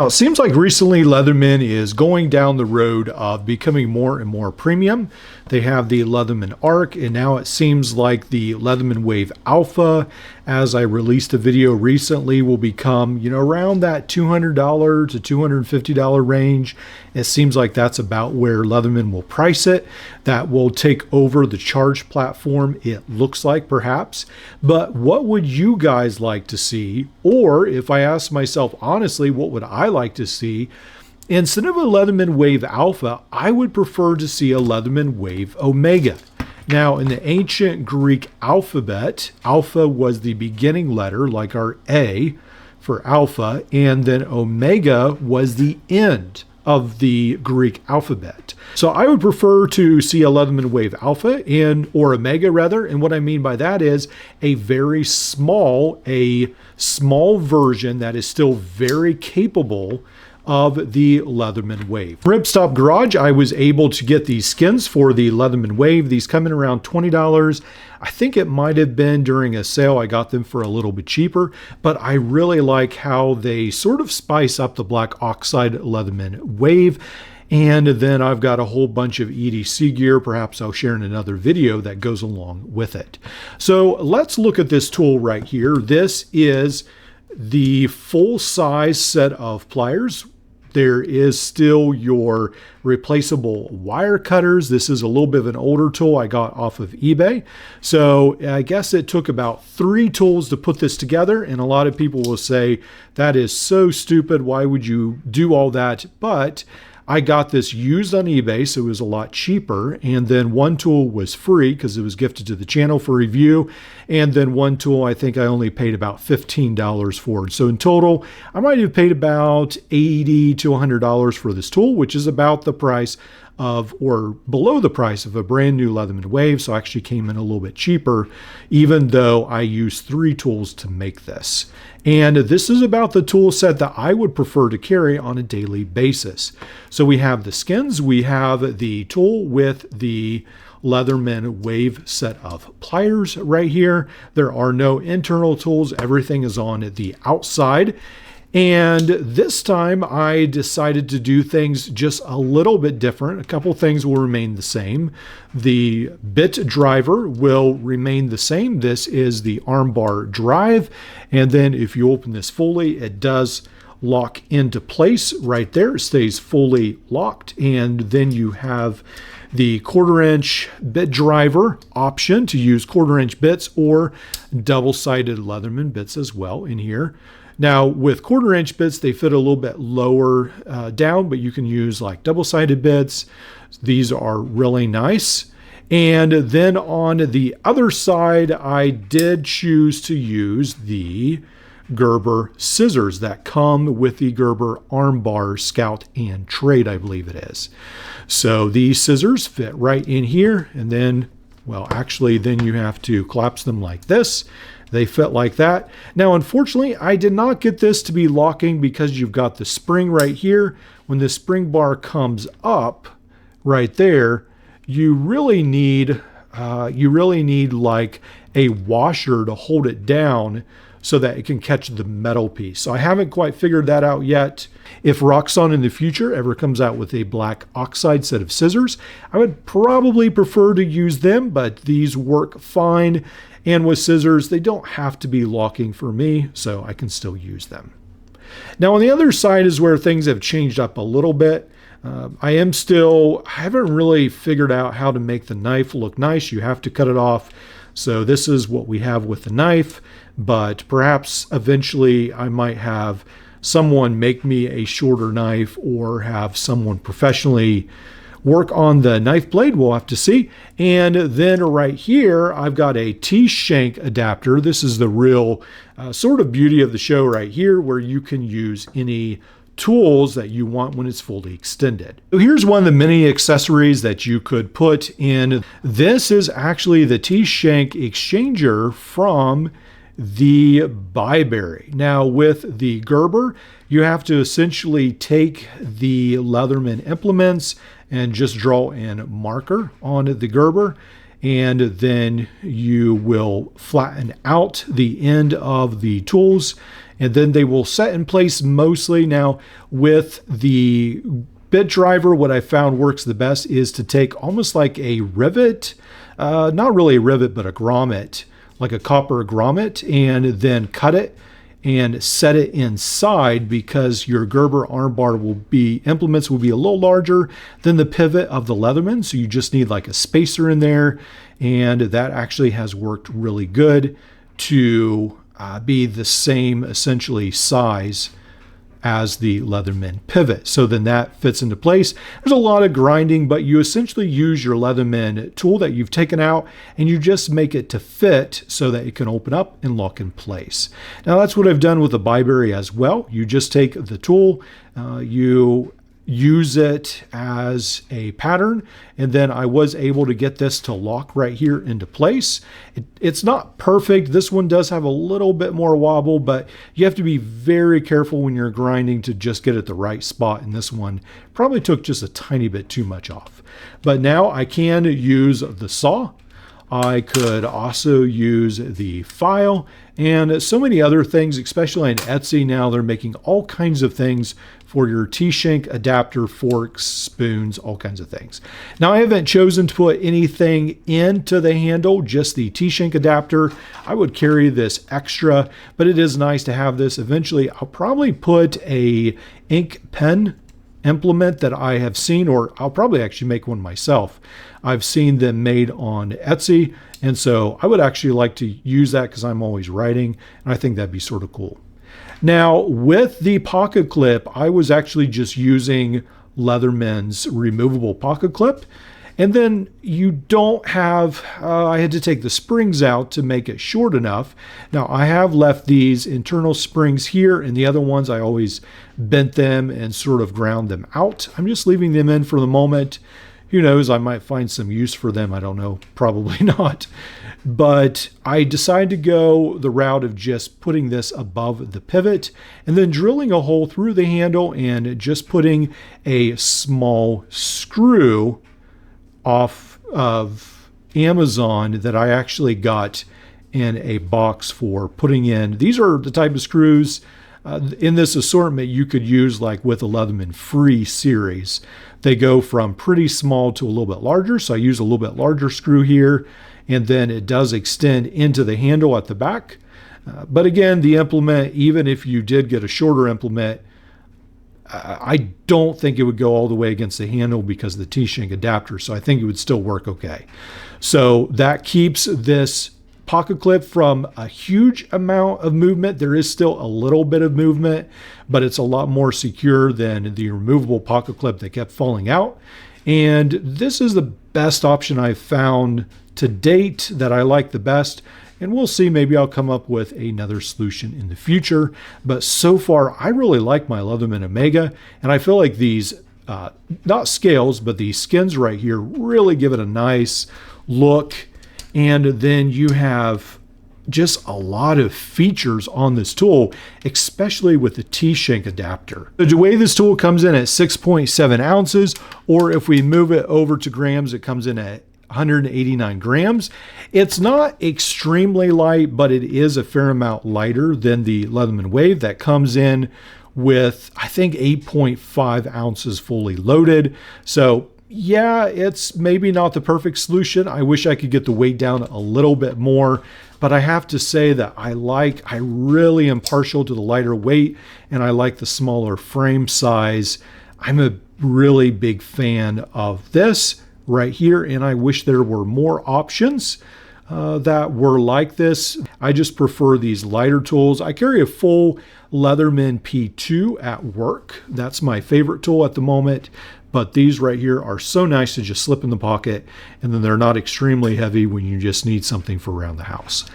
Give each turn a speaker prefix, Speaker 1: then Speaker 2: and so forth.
Speaker 1: Now, it seems like recently Leatherman is going down the road of becoming more and more premium. They have the Leatherman Arc, and now it seems like the Leatherman Wave Alpha, as I released a video recently, will become, around that $200 to $250 range. It seems like that's about where Leatherman will price it. That will take over the Charge platform, it looks like, perhaps. But what would you guys like to see? Or if I ask myself honestly, what would I like to see? Instead of a Leatherman Wave Alpha, I would prefer to see a Leatherman Wave Omega. Now, in the ancient Greek alphabet, alpha was the beginning letter, like our A for alpha, and then omega was the end of the Greek alphabet. So I would prefer to see a Leatherman Wave Alpha or Omega rather, and what I mean by that is a small version that is still very capable of the Leatherman Wave. Ripstop Garage, I was able to get these skins for the Leatherman Wave. These come in around $20. I think it might have been during a sale. I got them for a little bit cheaper, but I really like how they sort of spice up the black oxide Leatherman Wave. And then I've got a whole bunch of EDC gear. Perhaps I'll share in another video that goes along with it. So let's look at this tool right here. This is the full size set of pliers. There is still your replaceable wire cutters. This is a little bit of an older tool I got off of eBay. So I guess it took about 3 tools to put this together. And a lot of people will say, that is so stupid. Why would you do all that? But I got this used on eBay, so it was a lot cheaper. And then one tool was free because it was gifted to the channel for review. And then one tool, I think I only paid about $15 for it. So in total, I might have paid about $80 to $100 for this tool, which is about the price of, or below the price of, a brand new Leatherman Wave. So actually came in a little bit cheaper, even though I used 3 tools to make this. And this is about the tool set that I would prefer to carry on a daily basis. So we have the skins, we have the tool with the Leatherman Wave set of pliers right here. There are no internal tools, everything is on the outside. And this time I decided to do things just a little bit different. A couple things will remain the same. The bit driver will remain the same. This is the armbar drive. And then if you open this fully, it does lock into place right there. It stays fully locked. And then you have the 1/4-inch bit driver option to use 1/4-inch bits or double-sided Leatherman bits as well in here. Now with 1/4-inch bits, they fit a little bit lower down, but you can use like double-sided bits. These are really nice. And then on the other side, I did choose to use the Gerber scissors that come with the Gerber armbar Scout and Trade, I believe it is. So these scissors fit right in here, and then, well, actually then you have to collapse them like this. They fit like that. Now, unfortunately, I did not get this to be locking because you've got the spring right here. When the spring bar comes up right there, you really need like a washer to hold it down so that it can catch the metal piece. So I haven't quite figured that out yet. If Roxxon in the future ever comes out with a black oxide set of scissors, I would probably prefer to use them, but these work fine. And with scissors, they don't have to be locking for me, so I can still use them. Now on the other side is where things have changed up a little bit. I haven't really figured out how to make the knife look nice. You have to cut it off. So this is what we have with the knife, but perhaps eventually I might have someone make me a shorter knife or have someone professionally work on the knife blade. We'll have to see. And then right here, I've got a T-shank adapter. This is the real sort of beauty of the show right here, where you can use any tools that you want when it's fully extended. So here's one of the many accessories that you could put in. This is actually the T-shank exchanger from the Byberry. Now with the Gerber, you have to essentially take the Leatherman implements and just draw in marker on the Gerber, and then you will flatten out the end of the tools and then they will set in place mostly. Now with the bit driver, what I found works the best is to take almost like a rivet, not really a rivet, but a grommet, like a copper grommet, and then cut it and set it inside, because your Gerber armbar implements will be a little larger than the pivot of the Leatherman. So you just need like a spacer in there. And that actually has worked really good to be the same essentially size as the Leatherman pivot. So then that fits into place. There's a lot of grinding, but you essentially use your Leatherman tool that you've taken out and you just make it to fit so that it can open up and lock in place. Now that's what I've done with the Byberry as well. You just take the tool, you use it as a pattern, and then I was able to get this to lock right here into place. It's not perfect. This one does have a little bit more wobble, but you have to be very careful when you're grinding to just get it the right spot, and this one probably took just a tiny bit too much off. But now I can use the saw. I could also use the file and so many other things, especially on Etsy now. They're making all kinds of things for your T-shank adapter, forks, spoons, all kinds of things. Now I haven't chosen to put anything into the handle, just the T-shank adapter. I would carry this extra, but it is nice to have this. Eventually I'll probably put a ink pen implement that I have seen, or I'll probably actually make one myself. I've seen them made on Etsy, and so I would actually like to use that because I'm always writing, and I think that'd be sort of cool. Now with the pocket clip, I was actually just using Leatherman's removable pocket clip, and then you don't have, I had to take the springs out to make it short enough. Now I have left these internal springs here, and the other ones I always bent them and sort of ground them out. I'm just leaving them in for the moment. Who knows, I might find some use for them. I don't know, probably not. But I decided to go the route of just putting this above the pivot and then drilling a hole through the handle and just putting a small screw off of Amazon that I actually got in a box for putting in. These are the type of screws in this assortment you could use like with a Leatherman Free series. They go from pretty small to a little bit larger, so I use a little bit larger screw here, and then it does extend into the handle at the back. But again, the implement, even if you did get a shorter implement, I don't think it would go all the way against the handle because of the T-shank adapter, so I think it would still work okay. So that keeps this pocket clip from a huge amount of movement. There is still a little bit of movement, but it's a lot more secure than the removable pocket clip that kept falling out. And this is the best option I've found to date that I like the best. And we'll see, maybe I'll come up with another solution in the future. But so far, I really like my Leatherman Omega, and I feel like these, not scales, but these skins right here really give it a nice look. And then you have just a lot of features on this tool, especially with the T-shank adapter. The way this tool comes in at 6.7 ounces, or if we move it over to grams, it comes in at 189 grams. It's not extremely light, but it is a fair amount lighter than the Leatherman Wave that comes in with, I think, 8.5 ounces fully loaded. So yeah, it's maybe not the perfect solution. I wish I could get the weight down a little bit more, but I have to say that I really am partial to the lighter weight, and I like the smaller frame size. I'm a really big fan of this right here, and I wish there were more options that were like this. I just prefer these lighter tools. I carry a full Leatherman P2 at work. That's my favorite tool at the moment. But these right here are so nice to just slip in the pocket, and then they're not extremely heavy when you just need something for around the house.